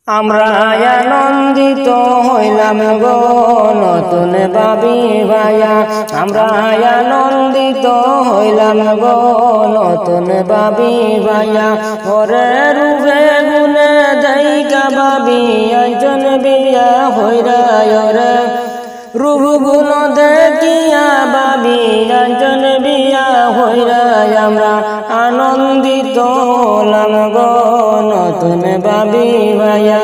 আমরা আনন্দিত হইলাম গো নতুন বাবি ভাইয়া, আমরা আনন্দিত হইলাম গো নতুন বাবি ভাইয়া। ওরে রূপে গুণে দেইকা বাবি একজন বিয়া হইরা, ওরে রূপ গুণ দেখিয়া বাবি একজন বিয়া হইরা। আমরা আনন্দিত হলাম গো নতুন বাবি ভাইয়া।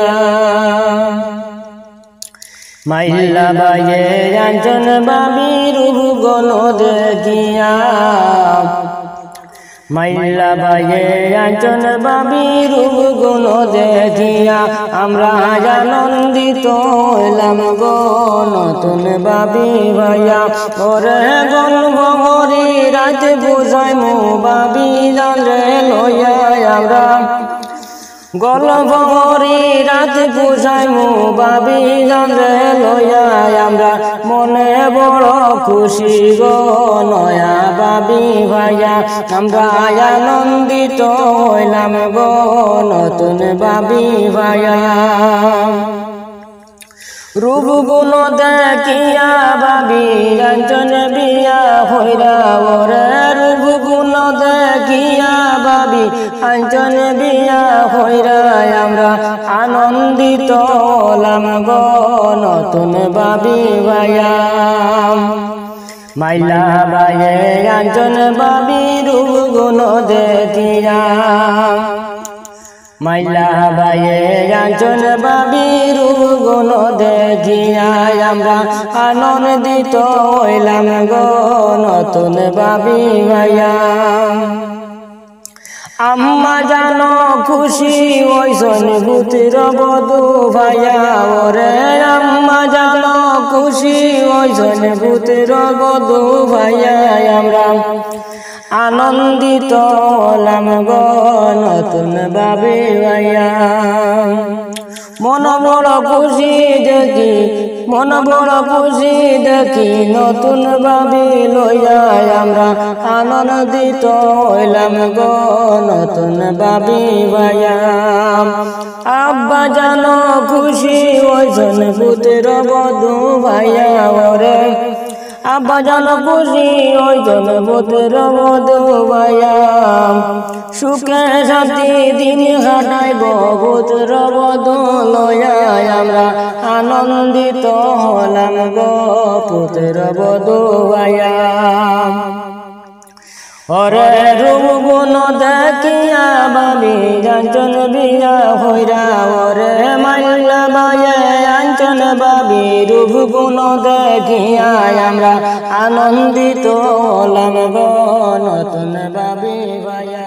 মাইল্লা বাইয়ে একজন বাবি রূপ গুণ দেখিয়া, মাইল্লা বাইয়ে একজন বাবি রূপ গুণ দেখিয়া। আমরা আনন্দিত হইলাম গো নতুন বাবি ভাইয়া। ওরে গল্প করি রাতে বুঝাই মু বাবি জানরে লইয়া। আমরা গল্প করি রাতে বুঝাই মু বাবি জানরে লইয়া। আমরা মনে বড় খুশি গো নয়া বাবি ভাইয়া। আমরা আনন্দিত হইলাম গো নতুন বাবি ভাইয়া। রূপ গুণ দেখিয়া বাবি একজন বিয়া হইরা, ওরে রূপ গুণ দেখিয়া বাবি একজন বিয়া হইরা। আমরা আনন্দিত হলাম গো নতুন বাবি ভাইয়া। মাইলা বাইয়ে একজন বাবি রূপ গুণ দেখিয়া, মাইলা বাইয়ে একজন বাবি রূপ গুণ দেখিয়া। আমরা আনন্দিত হইলাম গো নতুন বাবি ভাইয়া। আম্মা জানো খুশি ওইজন পুত্র বধূ ভাইয়া। ওরে আম্মা জানো খুশি ওইজন পুত্র বধূ ভাইয়া। আমরা আনন্দিত হলাম গো নতুন বাবি ভাইয়া। মন বড় খুশি দেখি, মন বড় খুশি দেখি নতুন বাবি লইয়া। আমরা আনন্দিত হইলাম গো নতুন বাবি ভাইয়া। আব্বা জানো খুশি ওইজন পুত্র বধূ ভাইয়া। ওরে আব্বা জানো খুশি ওইজন পুত্র বধূ ভাইয়া। সুখে শান্তি দিন কাটাইব পুত্র বধূ লইয়া। আমরা আনন্দিত হলাম গো পুত্র বধূ ভাইয়া। ওরে রূপ গুণ দেখিয়া বাবি একজন বিয়া হইরা। ওরে মাইল্লা বাইয়ে একজন বাবি রূপ গুণ দেখিয়া। আমরা আনন্দিত হলাম গো নতুন বাবি ভাইয়া।